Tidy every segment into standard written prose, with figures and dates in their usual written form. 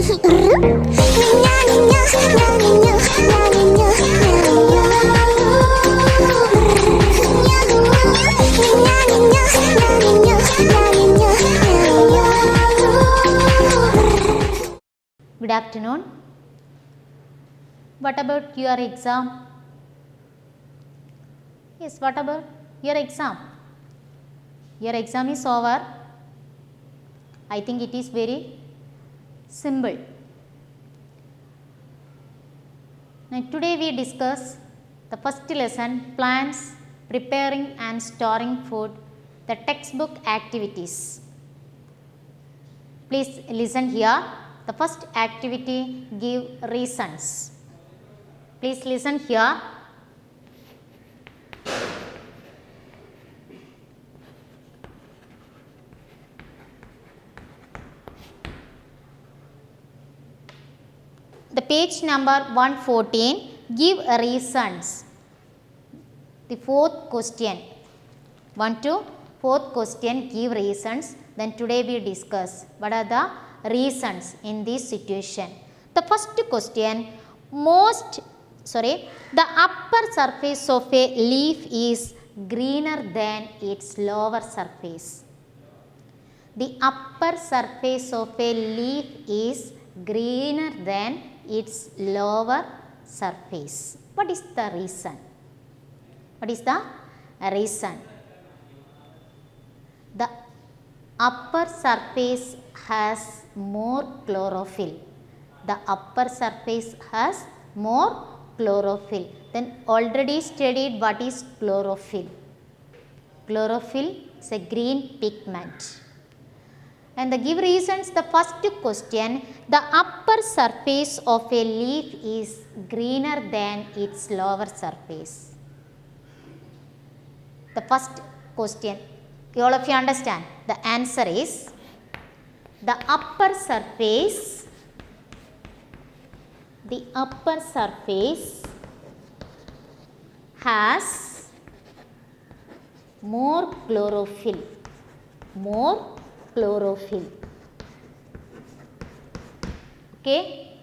Good afternoon. What about your exam? Yes, what about your exam? Your exam is over. I think it is very simple. Now today we discuss the first lesson, plants, preparing and storing food, the textbook activities. Please listen here. The first activity, give reasons. Please listen here. The page number 114, give reasons. The fourth question, 1 to 4th question, give reasons. Then today we discuss what are the reasons in this situation. The first question, the upper surface of a leaf is greener than its lower surface. The upper surface of a leaf is greener than its lower surface. What is the reason? What is the reason? The upper surface has more chlorophyll. The upper surface has more chlorophyll. Then already studied what is chlorophyll. Chlorophyll is a green pigment. And the give reasons, the first question, the upper surface of a leaf is greener than its lower surface. The first question, all of you understand? The answer is the upper surface has more chlorophyll. Okay.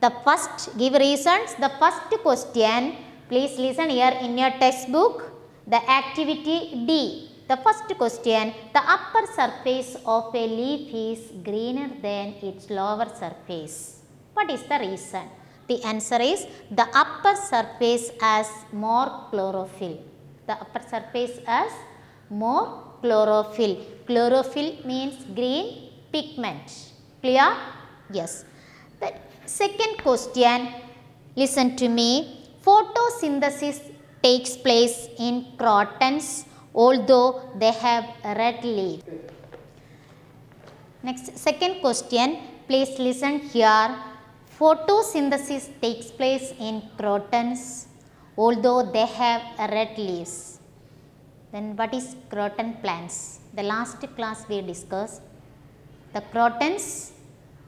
The first, give reasons. The first question, please listen here in your textbook, the activity D. The first question, the upper surface of a leaf is greener than its lower surface. What is the reason? The answer is the upper surface has more chlorophyll. The upper surface has more chlorophyll. Chlorophyll means green pigment. Clear? Yes. The second question, listen to me. Photosynthesis takes place in crotons although they have red leaves. Next, second question, please listen here. Photosynthesis takes place in crotons although they have red leaves. Then what is croton plants? The last class we discussed. The crotons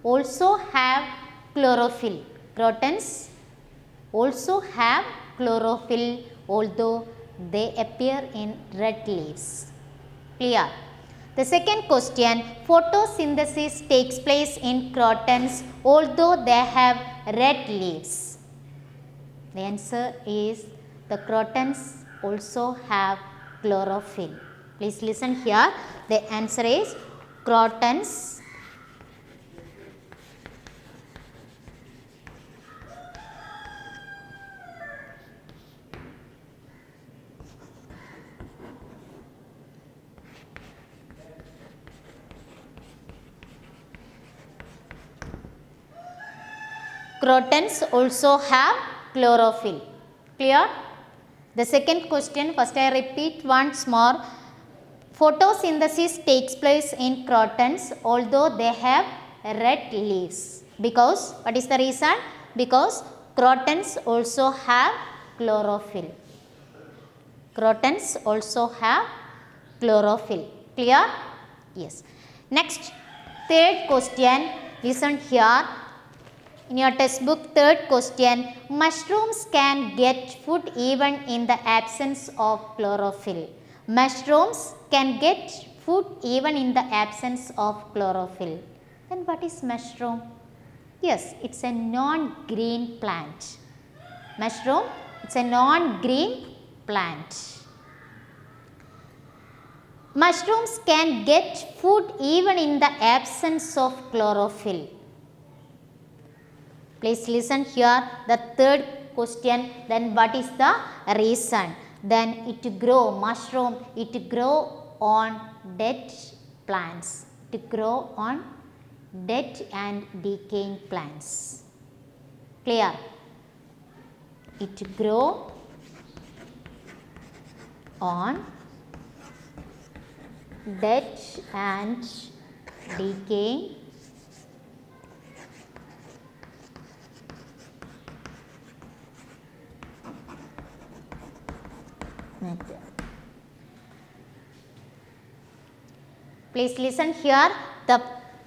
also have chlorophyll. Crotons also have chlorophyll although they appear in red leaves. Clear? The second question, photosynthesis takes place in crotons although they have red leaves. The answer is the crotons also have chlorophyll. Please listen here. The answer is crotons also have chlorophyll. Clear? The second question, first I repeat once more. Photosynthesis takes place in crotons although they have red leaves. Because, what is the reason? Because crotons also have chlorophyll. Crotons also have chlorophyll. Clear? Yes. Next, third question, listen here. In your textbook, third question, mushrooms can get food even in the absence of chlorophyll. Mushrooms can get food even in the absence of chlorophyll. Then what is mushroom? Yes, it's a non-green plant. Mushroom, it's a non-green plant. Mushrooms can get food even in the absence of chlorophyll. Please listen here, the third question, then what is the reason? Then it grow, mushroom, it grow on dead plants. It grow on dead and decaying plants. Clear? It grow on dead and decaying matter. Please listen here, the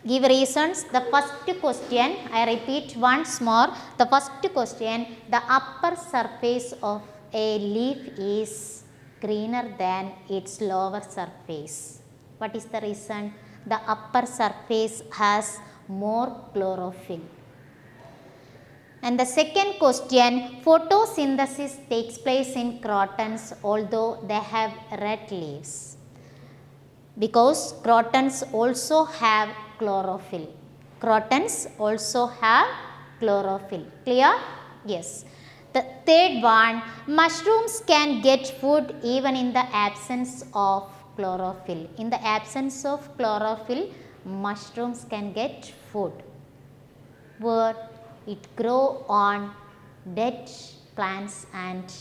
give reasons. The first question, I repeat once more, the first question, the upper surface of a leaf is greener than its lower surface. What is the reason? The upper surface has more chlorophyll. And the second question, photosynthesis takes place in crotons although they have red leaves. Because crotons also have chlorophyll. Crotons also have chlorophyll. Clear? Yes. The third one, mushrooms can get food even in the absence of chlorophyll. In the absence of chlorophyll, mushrooms can get food. Where it grow on dead plants and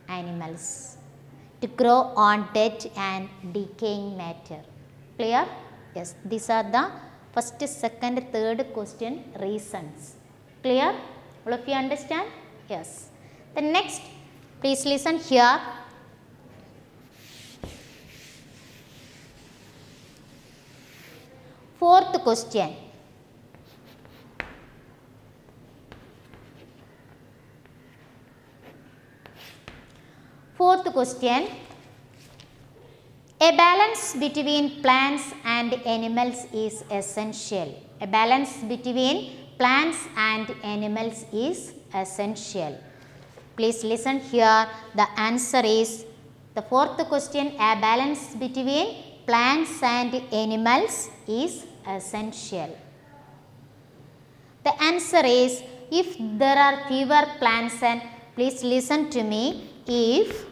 animals. To grow on dead and decaying matter. Clear? Yes, these are the first, second, third question reasons. Clear? All of you understand? Yes. The next, please listen here. Fourth question. Fourth question, a balance between plants and animals is essential. A balance between plants and animals is essential. Please listen here, the answer is, the fourth question, a balance between plants and animals is essential. The answer is, if there are fewer plants and, please listen to me, if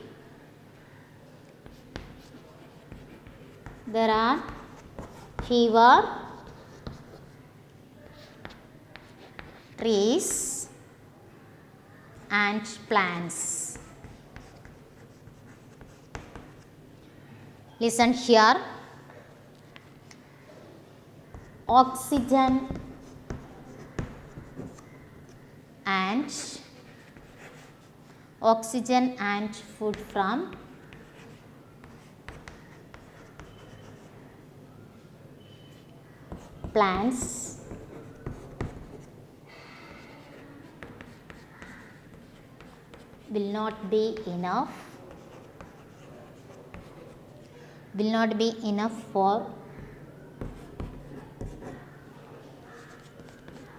there are fewer trees and plants. Listen here, oxygen and food from plants will not be enough for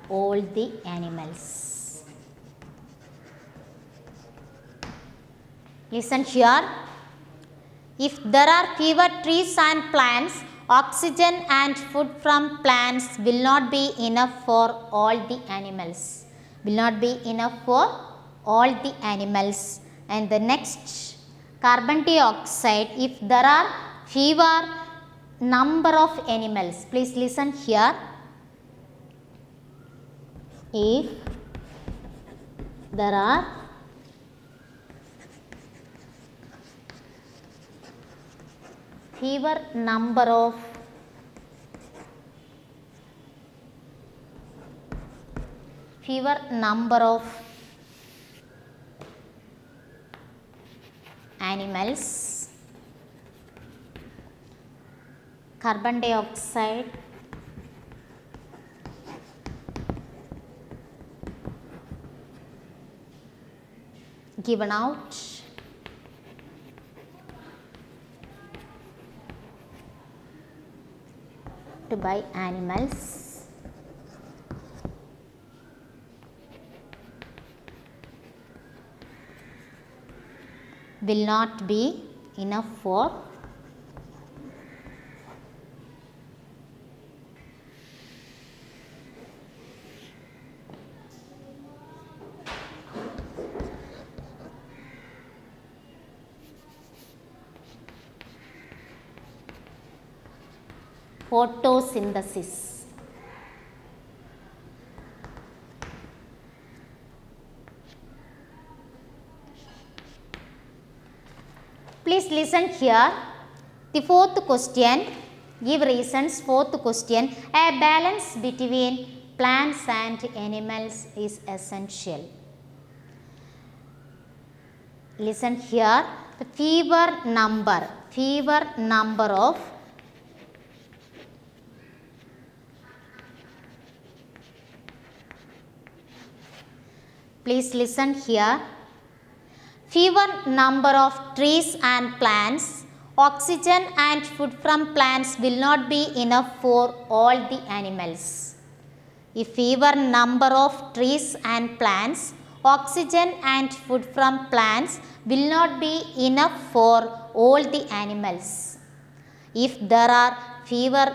all the animals. Listen here, if there are fewer trees and plants, oxygen and food from plants will not be enough for all the animals. And the next, carbon dioxide, if there are fewer number of animals, please listen here, if there are fewer number of animals, carbon dioxide given out by animals will not be enough for photosynthesis. Please listen here. The fourth question, give reasons. Fourth question, a balance between plants and animals is essential. Listen here. The fewer number of please listen here. Fewer number of trees and plants, oxygen and food from plants will not be enough for all the animals. If fewer number of trees and plants, oxygen and food from plants will not be enough for all the animals. If there are fewer,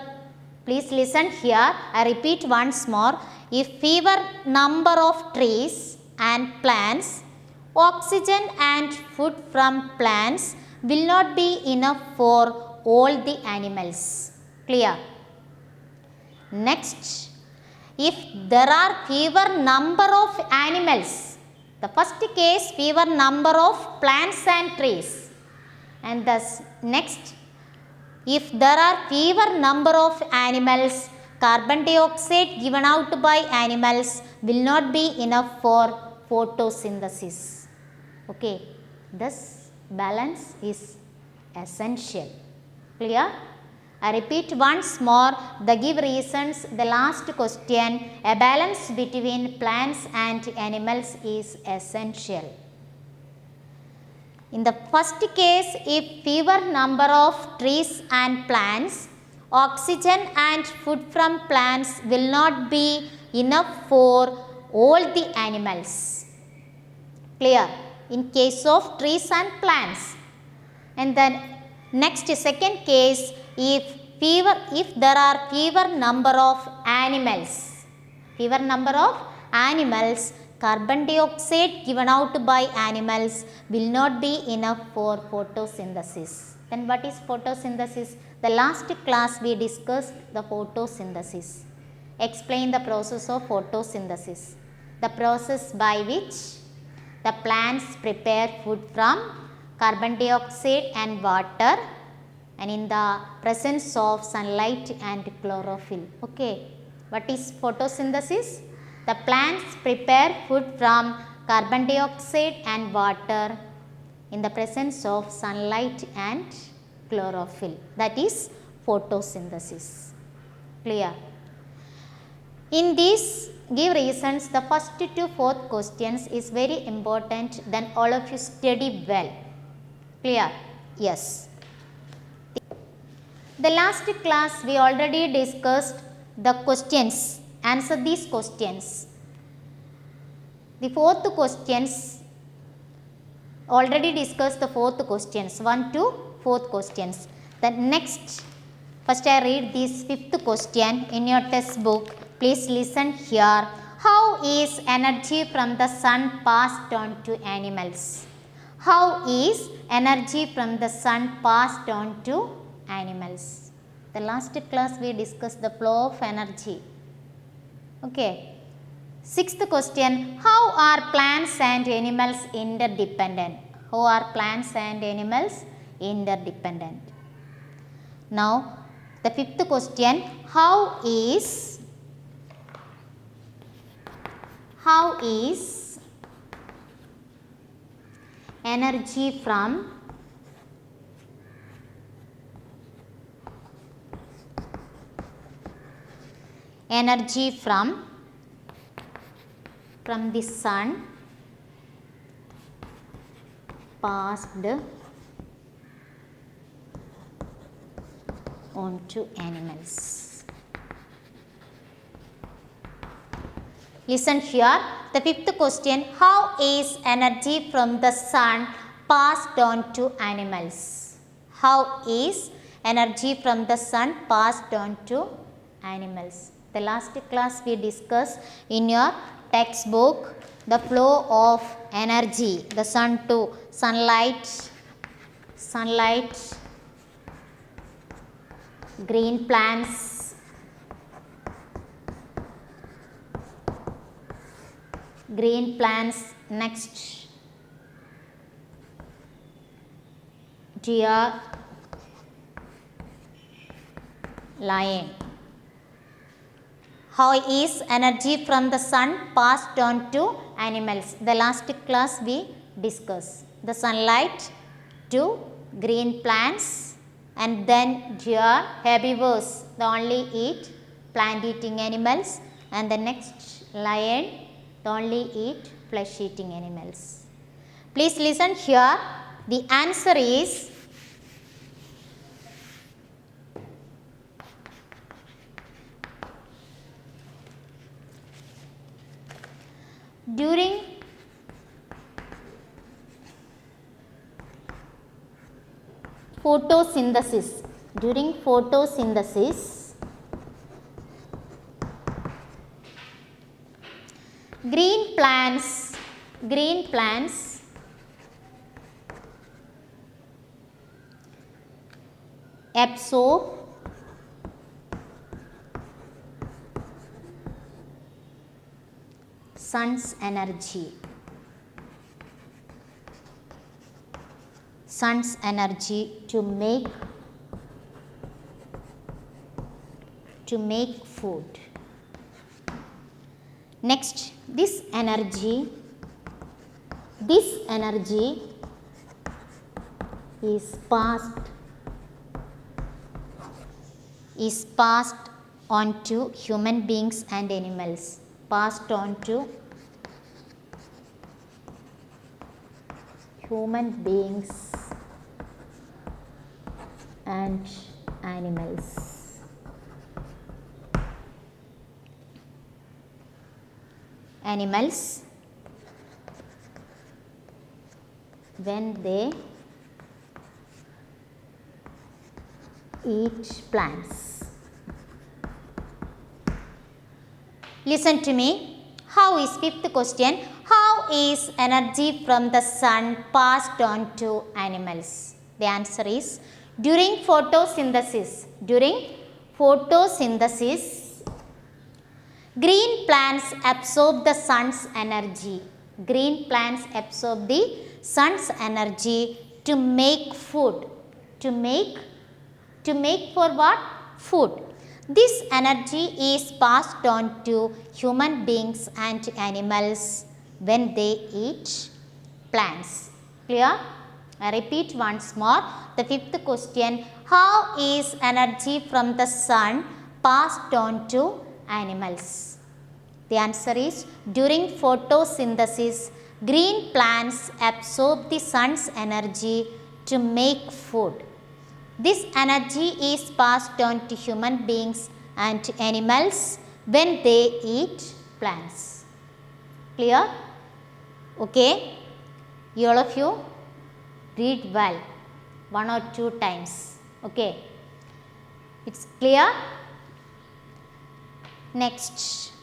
please listen here, I repeat once more. If fewer number of trees and plants, oxygen and food from plants will not be enough for all the animals. Clear? Next, if there are fewer number of animals, the first case fewer number of plants and trees, and thus next, if there are fewer number of animals, carbon dioxide given out by animals will not be enough for photosynthesis. Okay, thus balance is essential. Clear? I repeat once more the give reasons. The last question, a balance between plants and animals is essential. In the first case, if fewer number of trees and plants, oxygen and food from plants will not be enough for all the animals. Clear? In case of trees and plants. And then next second case, if there are fewer number of animals, carbon dioxide given out by animals will not be enough for photosynthesis. Then what is photosynthesis? The last class we discussed the photosynthesis. Explain the process of photosynthesis. The process by which the plants prepare food from carbon dioxide and water, and in the presence of sunlight and chlorophyll. Okay, what is photosynthesis? The plants prepare food from carbon dioxide and water in the presence of sunlight and chlorophyll. That is photosynthesis. Clear? In this give reasons, the first to fourth questions is very important, then all of you study well. Clear? Yes. The last class we already discussed the questions. Answer these questions. The fourth questions, already discussed the fourth questions, 1 to 4th questions. The next, first I read this fifth question in your textbook. Please listen here. How is energy from the sun passed on to animals? How is energy from the sun passed on to animals? The last class we discussed the flow of energy. Okay. Sixth question, how are plants and animals interdependent? How are plants and animals interdependent? Now, the fifth question, how is energy from the sun passed on to animals? Listen here. The fifth question, how is energy from the sun passed on to animals? How is energy from the sun passed on to animals? The last class we discussed in your textbook the flow of energy, the sun to sunlight, green plants, next deer, lion. How is energy from the sun passed on to animals? The last class we discussed the sunlight to green plants, and then deer, herbivores, they only eat plant eating animals, and the next lion, they only eat flesh eating animals. Please listen here. The answer is during photosynthesis, green plants absorb sun's energy to make food. Next, this energy is passed on to human beings and animals. Passed on to human beings and animals. When they eat plants. Listen to me. How is fifth question? How is energy from the sun passed on to animals? The answer is during photosynthesis. Green plants absorb the sun's energy. To make food. To make for what? Food. This energy is passed on to human beings and animals when they eat plants. Clear? I repeat once more. The fifth question. How is energy from the sun passed on to animals? The answer is during photosynthesis, green plants absorb the sun's energy to make food. This energy is passed on to human beings and animals when they eat plants. Clear? Okay. All of you read well 1 or 2 times. Okay. It's clear? Next.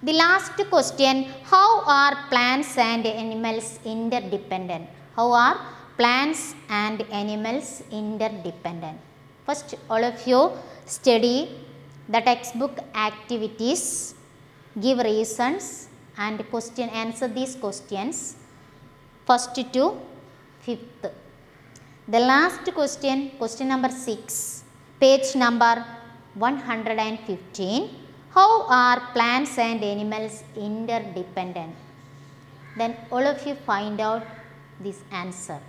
The last question, how are plants and animals interdependent? First, all of you study the textbook activities, give reasons and answer these questions, first to fifth. The last question, question number 6, page number 115. How are plants and animals interdependent? Then all of you find out this answer.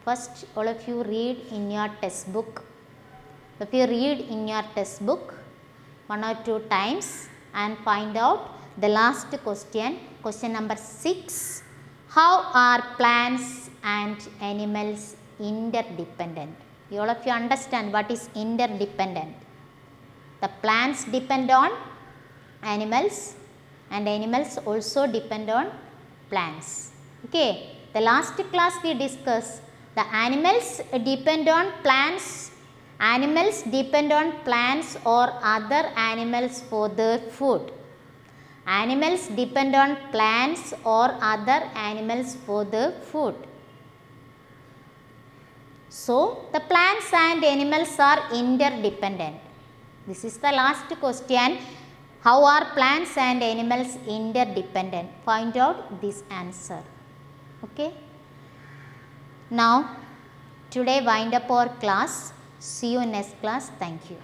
First, all of you read in your textbook. If you read in your textbook 1 or 2 times and find out the last question, question number 6. How are plants and animals interdependent. You all of you understand what is interdependent. The plants depend on animals and animals also depend on plants. Okay. The last class we discussed the animals depend on plants. Animals depend on plants or other animals for their food. Animals depend on plants or other animals for their food. So, the plants and animals are interdependent. This is the last question. How are plants and animals interdependent? Find out this answer. Okay. Now, today wind up our class. See you in next class. Thank you.